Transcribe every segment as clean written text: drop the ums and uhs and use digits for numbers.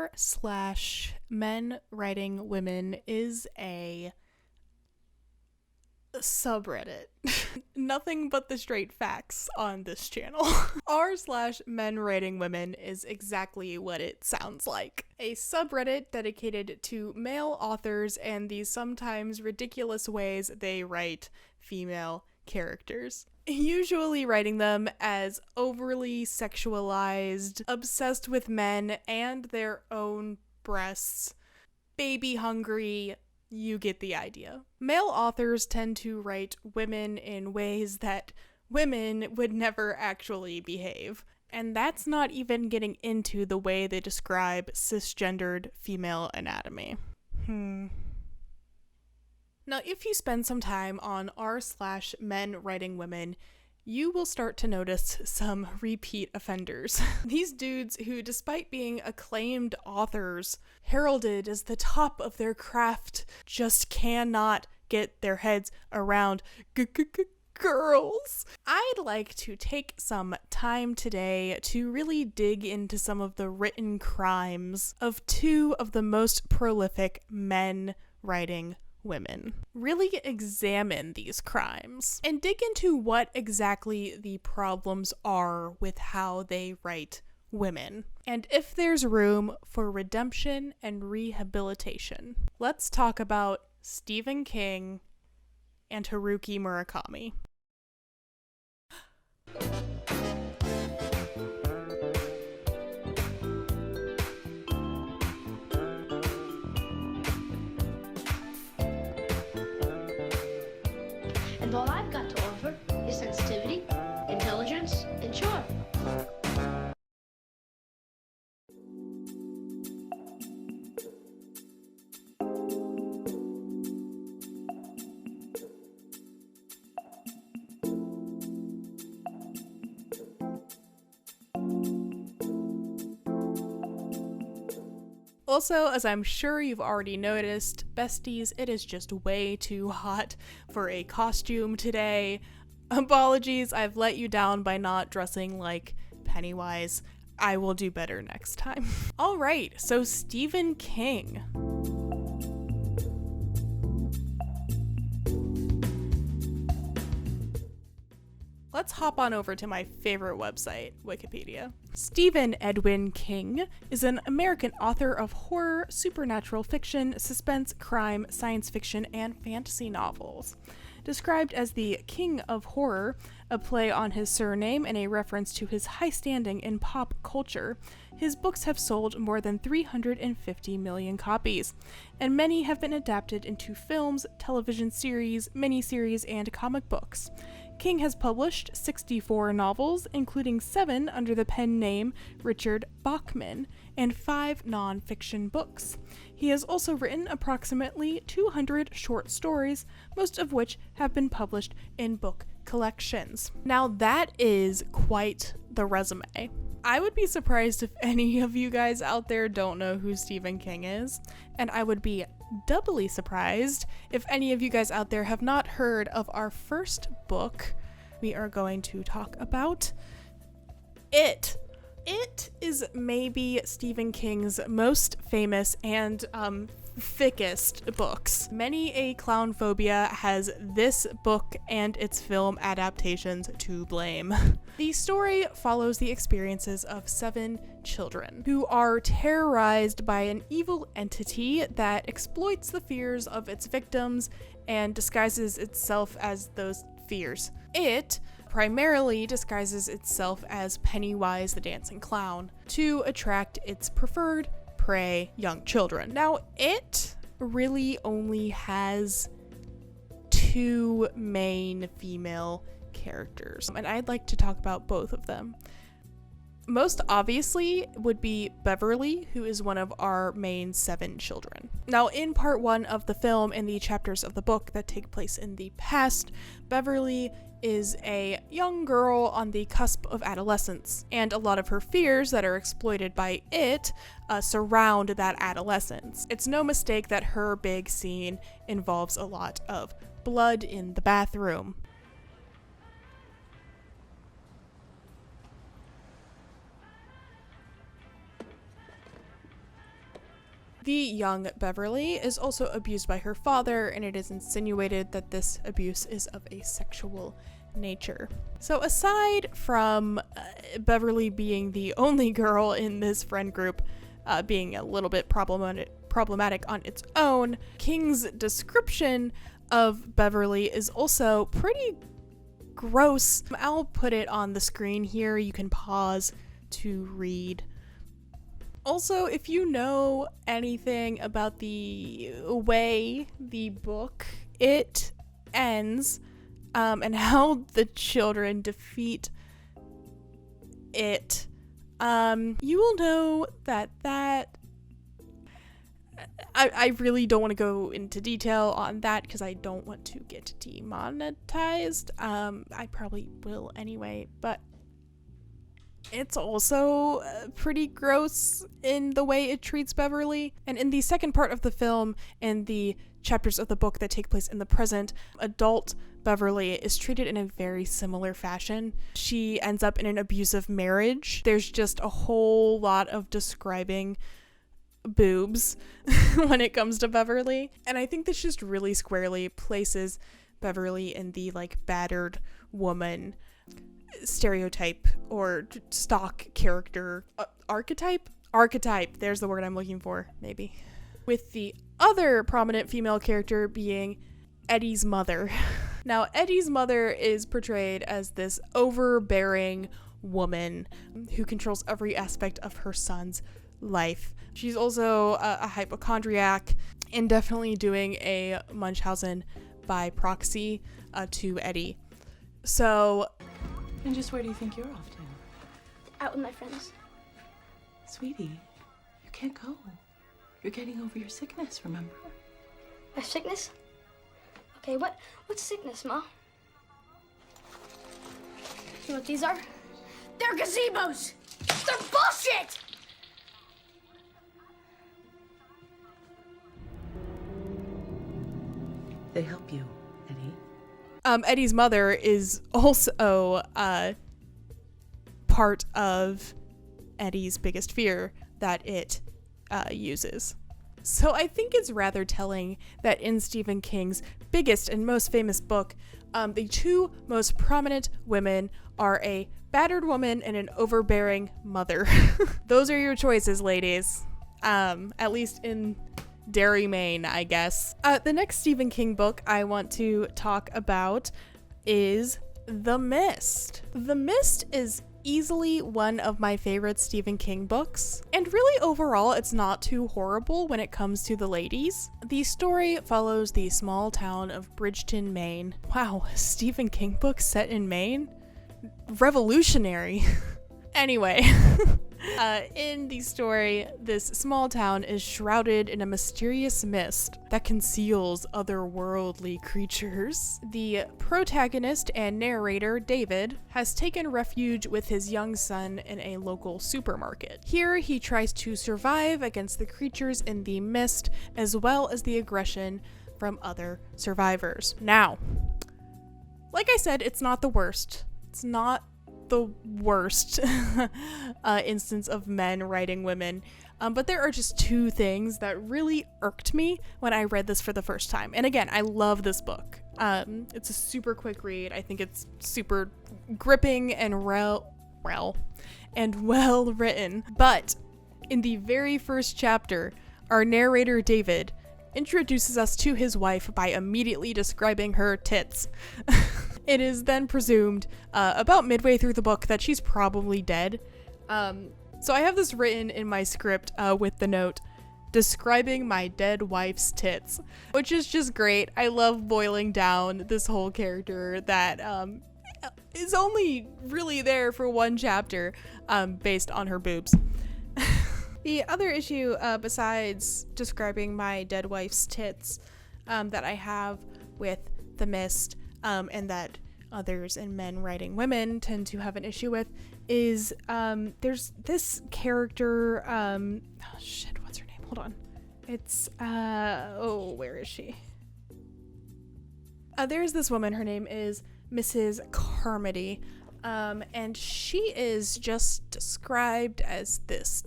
r slash men writing women is a subreddit. Nothing but the straight facts on this channel. r slash men writing women is exactly what it sounds like. A subreddit dedicated to male authors and the sometimes ridiculous ways they write female characters. Usually writing them as overly sexualized, obsessed with men and their own breasts, baby hungry. You get the idea. Male authors tend to write women in ways that women would never actually behave. And that's not even getting into the way they describe cisgendered female anatomy. Now, if you spend some time on r slash men writing women, you will start to notice some repeat offenders. These dudes who, despite being acclaimed authors, heralded as the top of their craft, just cannot get their heads around girls. I'd like to take some time today to really dig into some of the written crimes of two of the most prolific men writing women. Really examine these crimes and dig into what exactly the problems are with how they write women, and if there's room for redemption and rehabilitation. Let's talk about Stephen King and Haruki Murakami. And all I've got to offer is sensitivity, intelligence, and charm. Also, as I'm sure you've already noticed, besties, it is just way too hot for a costume today. Apologies, I've let you down by not dressing like Pennywise. I will do better next time. Alright, so Stephen King. Let's hop on over to my favorite website, Wikipedia. Stephen Edwin King is an American author of horror, supernatural fiction, suspense, crime, science fiction, and fantasy novels. Described as the King of Horror, a play on his surname and a reference to his high standing in pop culture, his books have sold more than 350 million copies, and many have been adapted into films, television series, miniseries, and comic books. King has published 64 novels, including 7 under the pen name Richard Bachman, and 5 non-fiction books. He has also written approximately 200 short stories, most of which have been published in book collections. Now that is quite the resume. I would be surprised if any of you guys out there don't know who Stephen King is, and I would be doubly surprised if any of you guys out there have not heard of our first book. We are going to talk about It. It is maybe Stephen King's most famous and thickest books. Many a clown phobia has this book and its film adaptations to blame. The story follows the experiences of 7 children who are terrorized by an evil entity that exploits the fears of its victims and disguises itself as those fears. It primarily disguises itself as Pennywise the Dancing Clown to attract its preferred prey, young children. Now, It really only has 2 main female characters, and I'd like to talk about both of them. Most obviously would be Beverly, who is one of our main 7 children. Now, in part 1 of the film and the chapters of the book that take place in the past, Beverly is a young girl on the cusp of adolescence, and a lot of her fears that are exploited by It surround that adolescence. It's no mistake that her big scene involves a lot of blood in the bathroom. The young Beverly is also abused by her father, and it is insinuated that this abuse is of a sexual nature. So aside from Beverly being the only girl in this friend group, being a little bit problematic on its own, King's description of Beverly is also pretty gross. I'll put it on the screen here. You can pause to read. Also, if you know anything about the way the book it ends, and how the children defeat it, you will know that I really don't want to go into detail on that because I don't want to get demonetized. I probably will anyway, but it's also pretty gross in the way it treats Beverly. And in the second part of the film, and the chapters of the book that take place in the present, adult Beverly is treated in a very similar fashion. She ends up in an abusive marriage. There's just a whole lot of describing boobs when it comes to Beverly. And I think this just really squarely places Beverly in the battered woman stereotype or stock character archetype. There's the word I'm looking for, maybe. With the other prominent female character being Eddie's mother. Now, Eddie's mother is portrayed as this overbearing woman who controls every aspect of her son's life. She's also a hypochondriac and definitely doing a Munchausen by proxy to Eddie. So... And just where do you think you're off to? Out with my friends. Sweetie, you can't go. You're getting over your sickness, remember? My sickness? Okay, what's sickness, Ma? You know what these are? They're gazebos! They're bullshit! They help you, Eddie. Eddie's mother is also part of Eddie's biggest fear that it uses. So I think it's rather telling that in Stephen King's biggest and most famous book, the two most prominent women are a battered woman and an overbearing mother. Those are your choices, ladies. At least in Derry, Maine, I guess. The next Stephen King book I want to talk about is The Mist. The Mist is easily one of my favorite Stephen King books, and really overall it's not too horrible when it comes to the ladies. The story follows the small town of Bridgeton, Maine. Wow, a Stephen King book set in Maine? Revolutionary. Anyway. In the story, this small town is shrouded in a mysterious mist that conceals otherworldly creatures. The protagonist and narrator, David, has taken refuge with his young son in a local supermarket. Here, he tries to survive against the creatures in the mist, as well as the aggression from other survivors. Now, like I said, it's not the worst. It's not the worst instance of men writing women, but there are just two things that really irked me when I read this for the first time. And again, I love this book. It's a super quick read. I think it's super gripping and well written. But in the very first chapter, our narrator David introduces us to his wife by immediately describing her tits. It is then presumed about midway through the book that she's probably dead. So I have this written in my script with the note, describing my dead wife's tits, which is just great. I love boiling down this whole character that is only really there for one chapter based on her boobs. The other issue besides describing my dead wife's tits that I have with The Mist, and that others and men writing women tend to have an issue with, is there's this character, what's her name? Hold on. It's, where is she? There's this woman, her name is Mrs. Carmody, and she is just described as this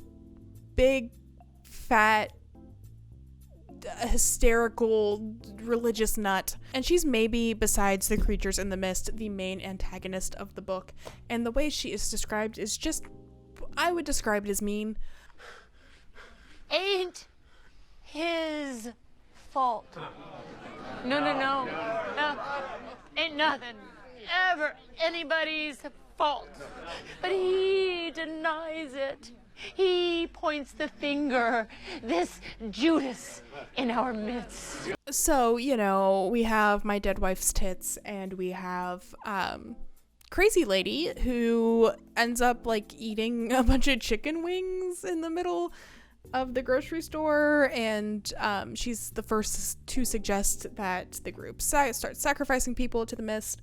big, fat a hysterical religious nut. And she's maybe, besides the creatures in the mist, the main antagonist of the book. And the way she is described is just, I would describe it as mean. Ain't his fault. No. Ain't nothing ever anybody's fault. But he denies it. He points the finger. This Judas in our midst. So, you know, we have my dead wife's tits, and we have crazy lady who ends up like eating a bunch of chicken wings in the middle of the grocery store, and she's the first to suggest that the group start sacrificing people to the mist.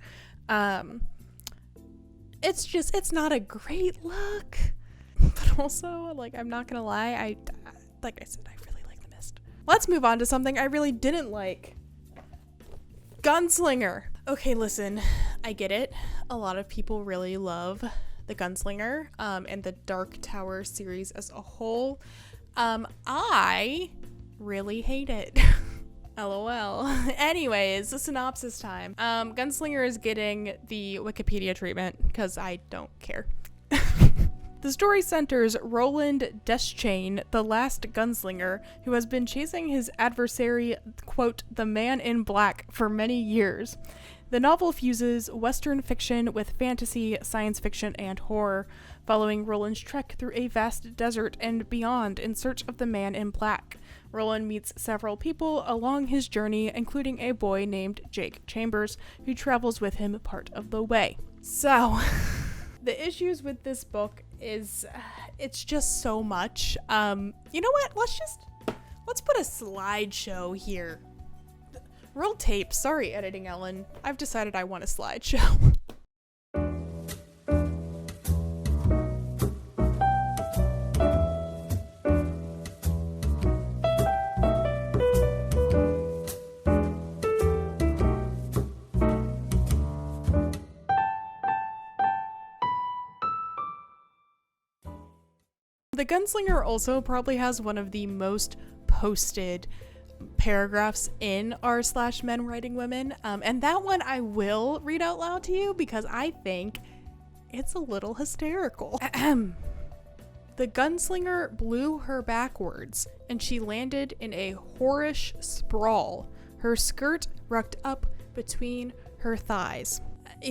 It's not a great look, but also, like, I'm not gonna lie, like I said, I really like the mist. Let's move on to something I really didn't like. Gunslinger. Okay, listen, I get it. A lot of people really love the Gunslinger and the Dark Tower series as a whole. I really hate it. LOL. Anyways, the synopsis time. Gunslinger is getting the Wikipedia treatment because I don't care. The story centers Roland Deschain, the last gunslinger, who has been chasing his adversary, quote, the Man in Black, for many years. The novel fuses Western fiction with fantasy, science fiction, and horror, following Roland's trek through a vast desert and beyond in search of the Man in Black. Roland meets several people along his journey, including a boy named Jake Chambers, who travels with him part of the way. So, the issues with this book is, it's just so much. You know what? Let's put a slideshow here. Roll tape. Sorry, editing Ellen. I've decided I want a slideshow. The Gunslinger also probably has one of the most posted paragraphs in r/men writing women, and that one I will read out loud to you because I think it's a little hysterical. The gunslinger blew her backwards, and she landed in a whorish sprawl, her skirt rucked up between her thighs.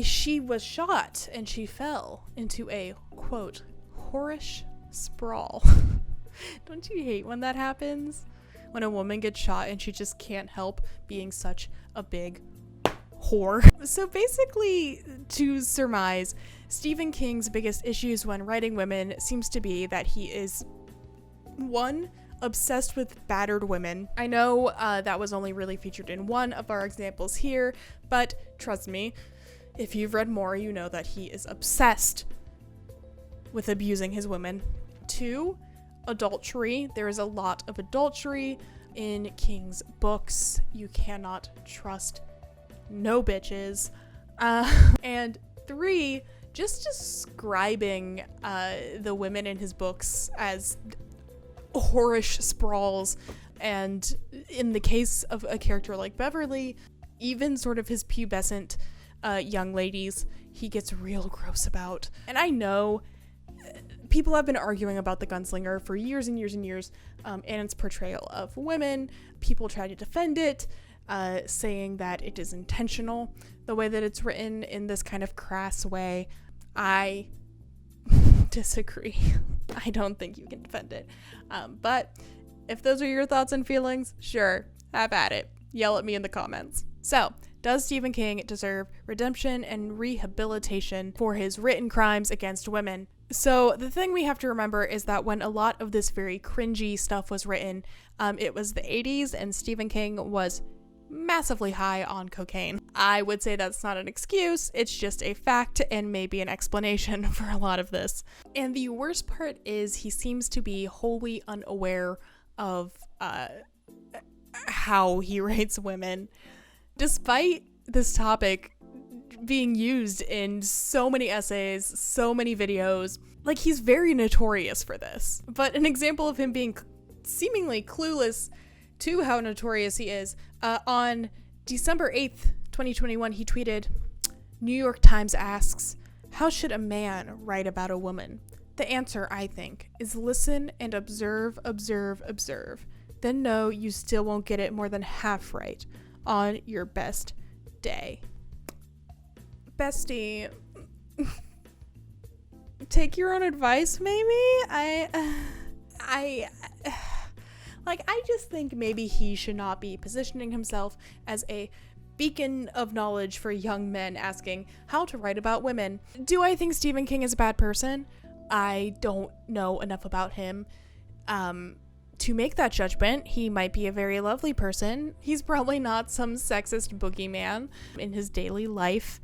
She was shot, and she fell into a, quote, whorish sprawl. Don't you hate when that happens? When a woman gets shot and she just can't help being such a big whore. So basically, to surmise, Stephen King's biggest issues when writing women seems to be that he is, one, obsessed with battered women. I know that was only really featured in one of our examples here, but trust me, if you've read more, you know that he is obsessed with abusing his women. Two, adultery. There is a lot of adultery in King's books. You cannot trust no bitches. And three, just describing the women in his books as whorish sprawls, and in the case of a character like Beverly, even sort of his pubescent young ladies, he gets real gross about. And I know people have been arguing about the Gunslinger for years and years and years, and its portrayal of women. People try to defend it, saying that it is intentional, the way that it's written in this kind of crass way. I disagree. I don't think you can defend it. But if those are your thoughts and feelings, sure, have at it. Yell at me in the comments. So, does Stephen King deserve redemption and rehabilitation for his written crimes against women? So the thing we have to remember is that when a lot of this very cringy stuff was written, it was the 80s and Stephen King was massively high on cocaine. I would say that's not an excuse, it's just a fact and maybe an explanation for a lot of this. And the worst part is he seems to be wholly unaware of how he rates women. Despite this topic being used in so many essays, so many videos, like, he's very notorious for this. But an example of him being seemingly clueless to how notorious he is. On December 8th, 2021, he tweeted, New York Times asks, how should a man write about a woman? The answer, I think, is listen and observe, observe, observe. Then know you still won't get it more than half right on your best day. Bestie, take your own advice, maybe? I just think maybe he should not be positioning himself as a beacon of knowledge for young men asking how to write about women. Do I think Stephen King is a bad person? I don't know enough about him to make that judgment. He might be a very lovely person. He's probably not some sexist boogeyman in his daily life,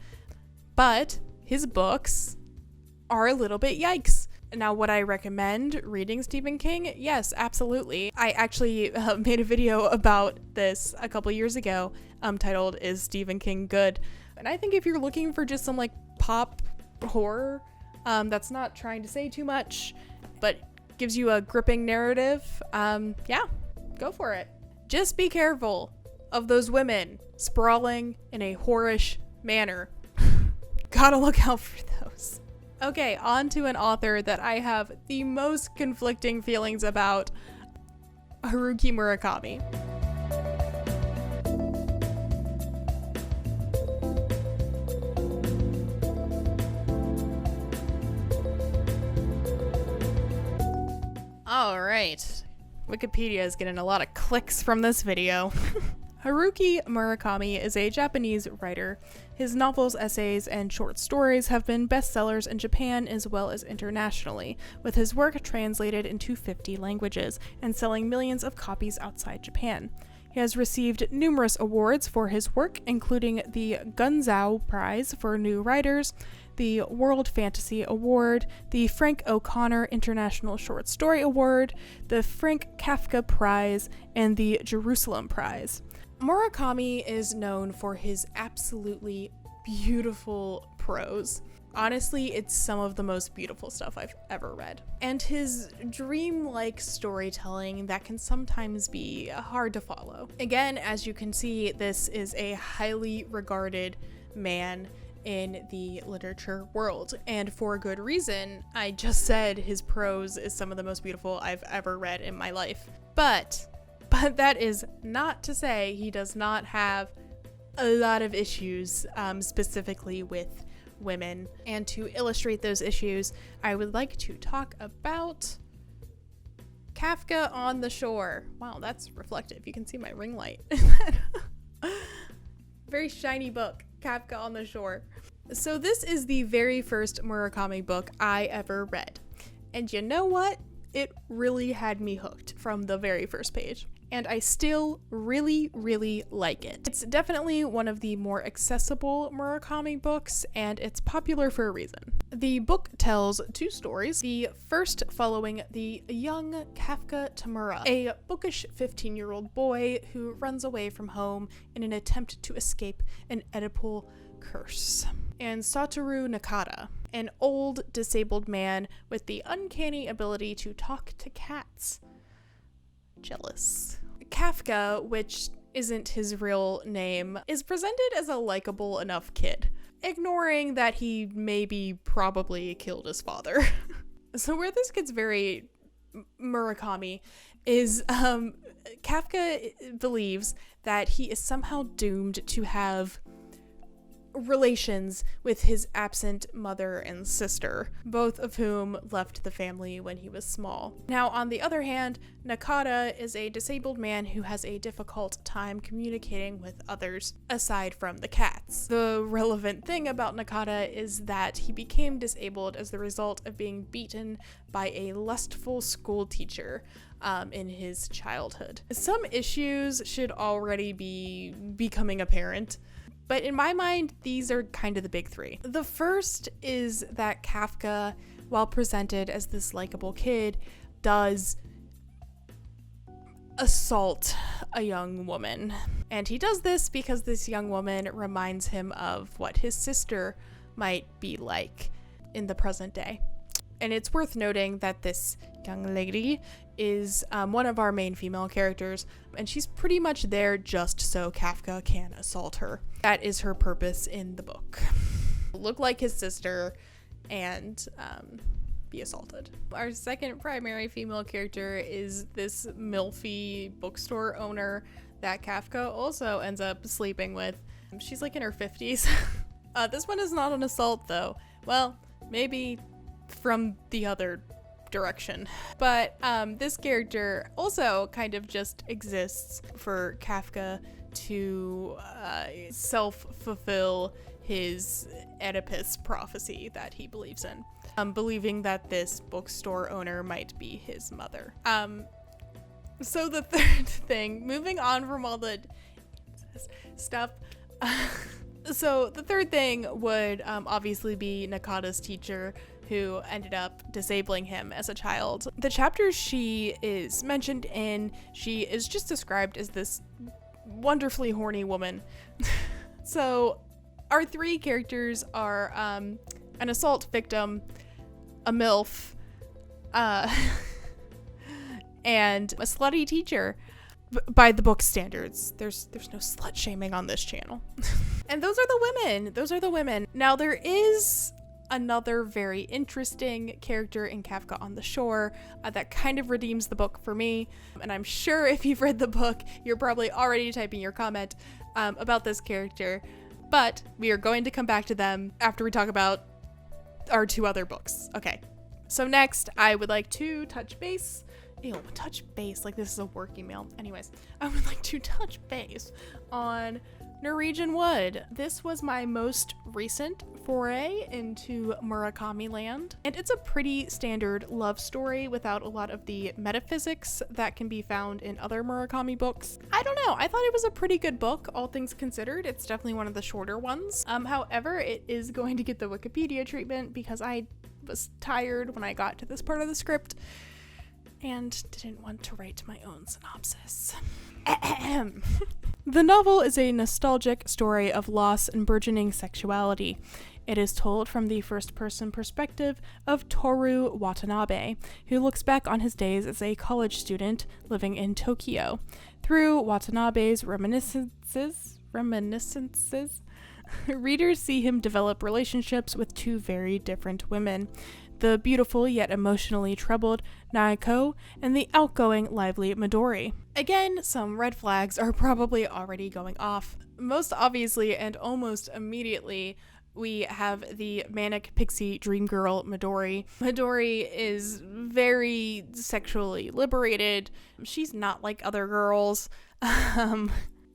but his books are a little bit yikes. Now, would I recommend reading Stephen King? Yes, absolutely. I actually made a video about this a couple years ago, titled, Is Stephen King Good? And I think if you're looking for just some like pop horror, that's not trying to say too much, but gives you a gripping narrative, yeah, go for it. Just be careful of those women sprawling in a whorish manner. Gotta look out for those. Okay, on to an author that I have the most conflicting feelings about, Haruki Murakami. Alright, Wikipedia is getting a lot of clicks from this video. Haruki Murakami is a Japanese writer. His novels, essays, and short stories have been bestsellers in Japan as well as internationally, with his work translated into 50 languages and selling millions of copies outside Japan. He has received numerous awards for his work, including the Gunzow Prize for New Writers, the World Fantasy Award, the Frank O'Connor International Short Story Award, the Frank Kafka Prize, and the Jerusalem Prize. Murakami is known for his absolutely beautiful prose. Honestly, it's some of the most beautiful stuff I've ever read. And his dreamlike storytelling that can sometimes be hard to follow. Again, as you can see, this is a highly regarded man in the literature world, and for good reason. I just said his prose is some of the most beautiful I've ever read in my life. But that is not to say he does not have a lot of issues, specifically with women. And to illustrate those issues, I would like to talk about Kafka on the Shore. Wow, that's reflective. You can see my ring light. Very shiny book, Kafka on the Shore. So this is the very first Murakami book I ever read. And you know what? It really had me hooked from the very first page. And I still really, really like it. It's definitely one of the more accessible Murakami books, and it's popular for a reason. The book tells two stories, the first following the young Kafka Tamura, a bookish 15-year-old boy who runs away from home in an attempt to escape an Oedipal curse, and Satoru Nakata, an old disabled man with the uncanny ability to talk to cats. Jealous. Kafka, which isn't his real name, is presented as a likable enough kid, ignoring that he maybe probably killed his father. So where this gets very Murakami is Kafka believes that he is somehow doomed to have relations with his absent mother and sister, both of whom left the family when he was small. Now, on the other hand, Nakata is a disabled man who has a difficult time communicating with others, aside from the cats. The relevant thing about Nakata is that he became disabled as the result of being beaten by a lustful school teacher in his childhood. Some issues should already be becoming apparent, but in my mind, these are kind of the big three. The first is that Kafka, while presented as this likable kid, does assault a young woman. And he does this because this young woman reminds him of what his sister might be like in the present day. And it's worth noting that this young lady is one of our main female characters, and she's pretty much there just so Kafka can assault her. That is her purpose in the book. Look like his sister and be assaulted. Our second primary female character is this milfy bookstore owner that Kafka also ends up sleeping with. She's like in her 50s. This one is not an assault though. Well, maybe from the other direction. But this character also kind of just exists for Kafka to self-fulfill his Oedipus prophecy that he believes in, believing that this bookstore owner might be his mother. So the third thing, moving on from all the stuff, so the third thing would obviously be Nakata's teacher, who ended up disabling him as a child. The chapters she is mentioned in, she is just described as this wonderfully horny woman. So our three characters are an assault victim, a MILF, and a slutty teacher by the book standards. There's no slut shaming on this channel. And those are the women. Now there is another very interesting character in Kafka on the Shore that kind of redeems the book for me, and I'm sure if you've read the book you're probably already typing your comment about this character, but we are going to come back to them after we talk about our two other books. Okay, so next I would like to touch base like this is a work email. Anyways, I would like to touch base on Norwegian Wood. This was my most recent foray into Murakami land, and it's a pretty standard love story without a lot of the metaphysics that can be found in other Murakami books. I don't know, I thought it was a pretty good book, all things considered. It's definitely one of the shorter ones. However, it is going to get the Wikipedia treatment because I was tired when I got to this part of the script and didn't want to write my own synopsis. The novel is a nostalgic story of loss and burgeoning sexuality. It is told from the first-person perspective of Toru Watanabe, who looks back on his days as a college student living in Tokyo. Through Watanabe's reminiscences, readers see him develop relationships with two very different women: the beautiful yet emotionally troubled Naoko, and the outgoing, lively Midori. Again, some red flags are probably already going off. Most obviously and almost immediately, we have the manic pixie dream girl Midori. Midori is very sexually liberated. She's not like other girls.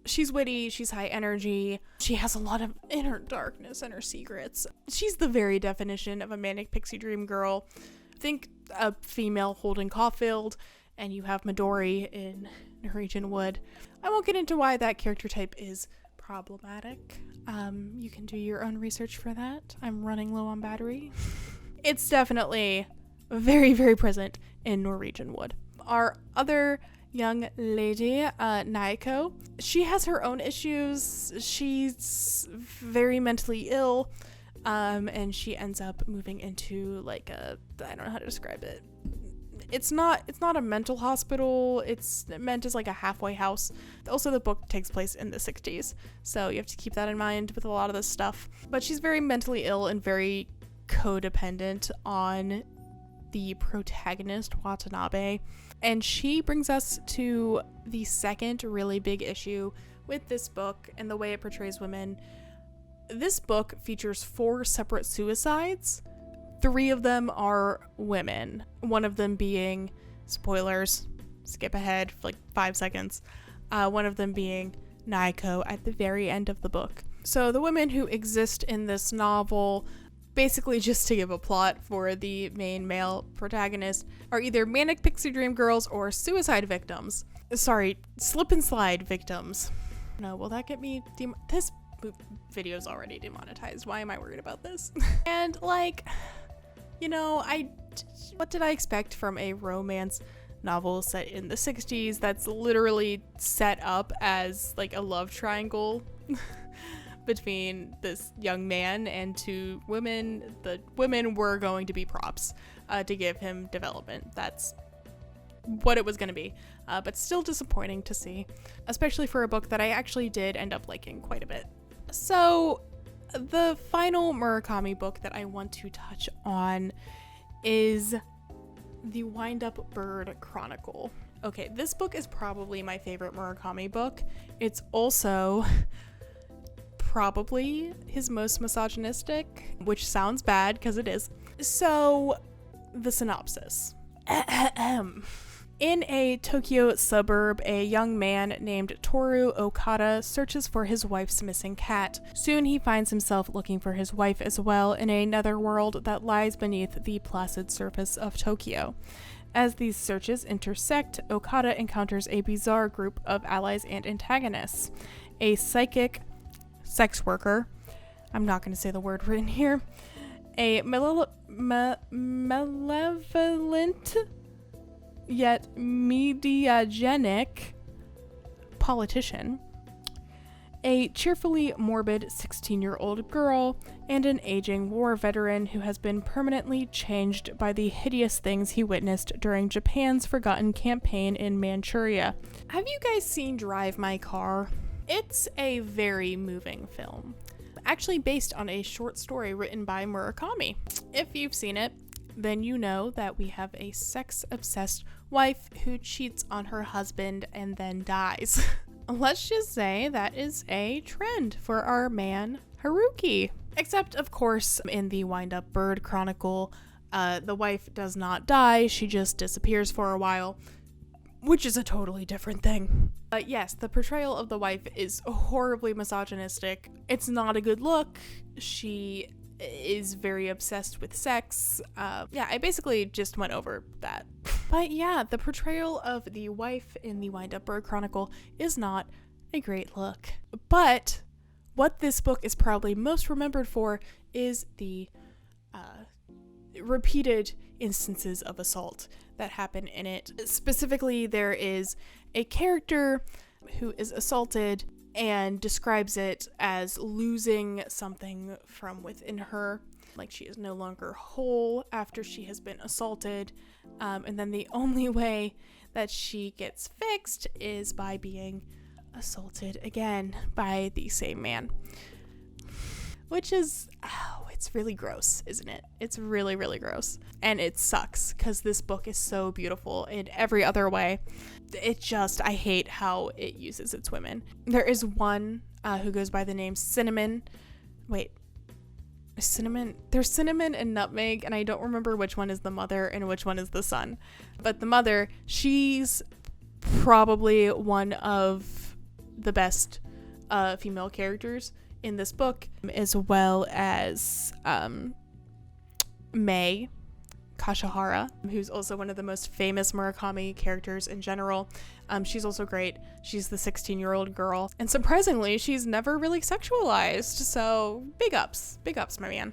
She's witty, she's high energy, she has a lot of inner darkness and her secrets. She's the very definition of a manic pixie dream girl. Think a female Holden Caulfield, and you have Midori in Norwegian Wood. I won't get into why that character type is problematic. You can do your own research for that. I'm running low on battery. It's definitely very, very present in Norwegian Wood. Our other young lady, Naoko, she has her own issues. She's very mentally ill, and she ends up moving into like I don't know how to describe it. It's not a mental hospital. It's meant as like a halfway house. Also, the book takes place in the 60s, so you have to keep that in mind with a lot of this stuff. But she's very mentally ill and very codependent on the protagonist, Watanabe. And she brings us to the second really big issue with this book and the way it portrays women. This book features 4 separate suicides. 3 of them are women. One of them being, spoilers, skip ahead for like 5 seconds. One of them being Naoko at the very end of the book. So the women who exist in this novel, basically just to give a plot for the main male protagonist, are either manic pixie dream girls or suicide victims. Sorry, slip and slide victims. No, will that get me this video's already demonetized. Why am I worried about this? And like, you know, what did I expect from a romance novel set in the 60s that's literally set up as like a love triangle between this young man and 2 women? The women were going to be props to give him development. That's what it was going to be, but still disappointing to see, especially for a book that I actually did end up liking quite a bit. So the final Murakami book that I want to touch on is The Wind-Up Bird Chronicle. Okay, this book is probably my favorite Murakami book. It's also probably his most misogynistic, which sounds bad because it is. So, the synopsis. In a Tokyo suburb, a young man named Toru Okada searches for his wife's missing cat. Soon he finds himself looking for his wife as well in a netherworld that lies beneath the placid surface of Tokyo. As these searches intersect, Okada encounters a bizarre group of allies and antagonists. A psychic sex worker, I'm not going to say the word written here, a malevolent yet mediagenic politician, a cheerfully morbid 16-year-old girl, and an aging war veteran who has been permanently changed by the hideous things he witnessed during Japan's forgotten campaign in Manchuria. Have you guys seen Drive My Car? It's a very moving film, actually based on a short story written by Murakami. If you've seen it, then you know that we have a sex-obsessed wife who cheats on her husband and then dies. Let's just say that is a trend for our man Haruki. Except, of course, in the Wind-Up Bird Chronicle, the wife does not die, she just disappears for a while, which is a totally different thing. But yes, the portrayal of the wife is horribly misogynistic. It's not a good look. She is very obsessed with sex. Yeah, I basically just went over that. But yeah, the portrayal of the wife in the Wind-Up Bird Chronicle is not a great look. But what this book is probably most remembered for is the repeated instances of assault that happen in it. Specifically, there is a character who is assaulted and describes it as losing something from within her, like she is no longer whole after she has been assaulted, and then the only way that she gets fixed is by being assaulted again by the same man. Which is, it's really gross, isn't it? It's really, really gross. And it sucks, because this book is so beautiful in every other way. I hate how it uses its women. There is one who goes by the name Cinnamon. There's Cinnamon and Nutmeg, and I don't remember which one is the mother and which one is the son. But the mother, she's probably one of the best female characters in this book, as well as Mei Kashihara, who's also one of the most famous Murakami characters in general. She's also great. She's the 16-year-old girl, and surprisingly, she's never really sexualized, so big ups, my man.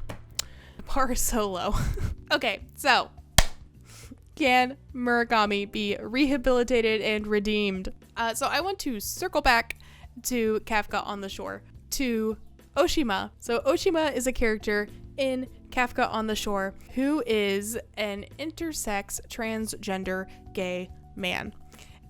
The bar is so low. Okay, so can Murakami be rehabilitated and redeemed? So I want to circle back to Kafka on the Shore, to Oshima. So Oshima is a character in Kafka on the Shore who is an intersex transgender gay man,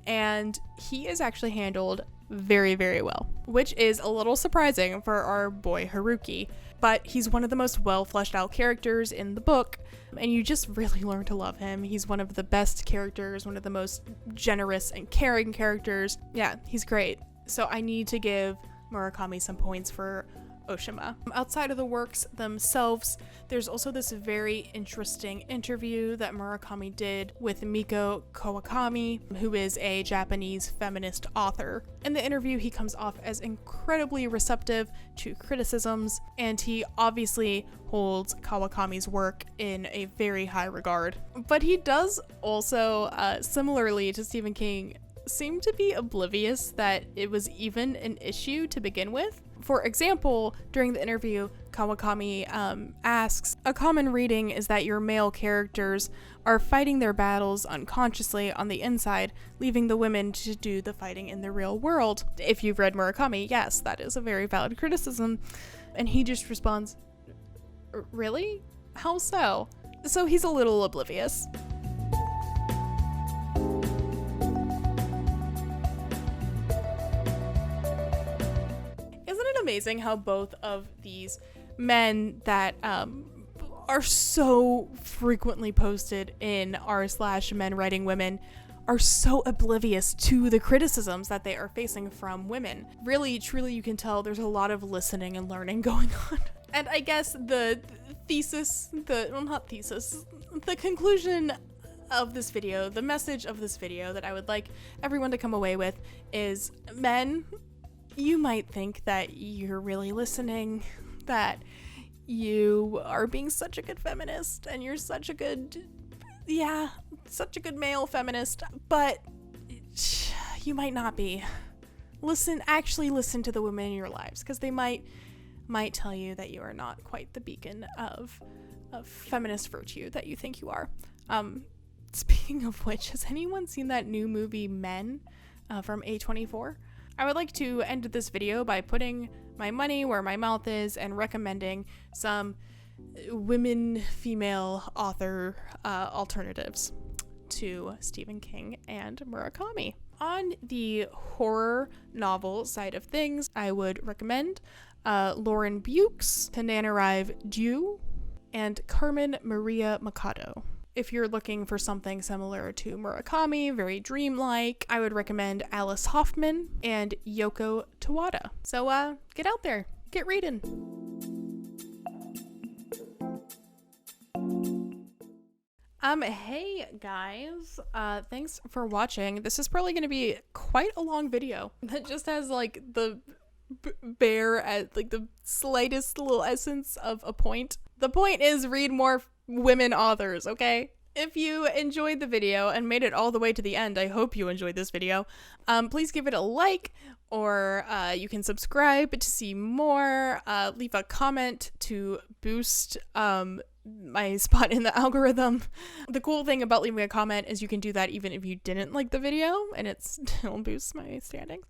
and he is actually handled very, very well, which is a little surprising for our boy Haruki, but he's one of the most well fleshed out characters in the book, and you just really learn to love him. He's one of the best characters, one of the most generous and caring characters. Yeah, he's great. So I need to give Murakami some points for Oshima. Outside of the works themselves, there's also this very interesting interview that Murakami did with Miko Kawakami, who is a Japanese feminist author. In the interview, he comes off as incredibly receptive to criticisms, and he obviously holds Kawakami's work in a very high regard. But he does also, similarly to Stephen King, seem to be oblivious that it was even an issue to begin with. For example, during the interview, Kawakami asks, "A common reading is that your male characters are fighting their battles unconsciously on the inside, leaving the women to do the fighting in the real world." If you've read Murakami, yes, that is a very valid criticism. And he just responds, "Really? How so?" So he's a little oblivious. amazing how both of these men that are so frequently posted in r/men writing women are so oblivious to the criticisms that they are facing from women. Really, truly, you can tell there's a lot of listening and learning going on. And I guess the conclusion of this video, the message of this video that I would like everyone to come away with is, men, you might think that you're really listening, that you are being such a good feminist and you're such a good male feminist, but you might not be. Actually listen to the women in your lives, because they might tell you that you are not quite the beacon of feminist virtue that you think you are. Speaking of which, has anyone seen that new movie Men from A24? I would like to end this video by putting my money where my mouth is and recommending some women female author alternatives to Stephen King and Murakami. On the horror novel side of things, I would recommend Lauren Bukes, Tananarive Dew, and Carmen Maria Machado. If you're looking for something similar to Murakami, very dreamlike, I would recommend Alice Hoffman and Yoko Tawada. So get out there, get reading. Hey guys, thanks for watching. This is probably going to be quite a long video that just has like the bare at like the slightest little essence of a point. The point is, read more women authors, okay? If you enjoyed the video and made it all the way to the end, I hope you enjoyed this video. Please give it a like, or you can subscribe to see more. Leave a comment to boost my spot in the algorithm. The cool thing about leaving a comment is you can do that even if you didn't like the video, and it still boosts my standings.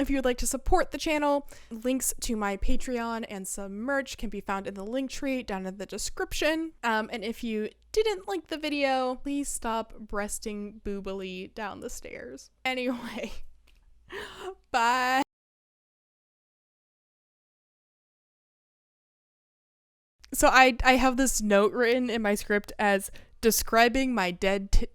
If you would like to support the channel, links to my Patreon and some merch can be found in the link tree down in the description. And if you didn't like the video, please stop breasting boobily down the stairs. Anyway, bye. So I have this note written in my script as describing my dead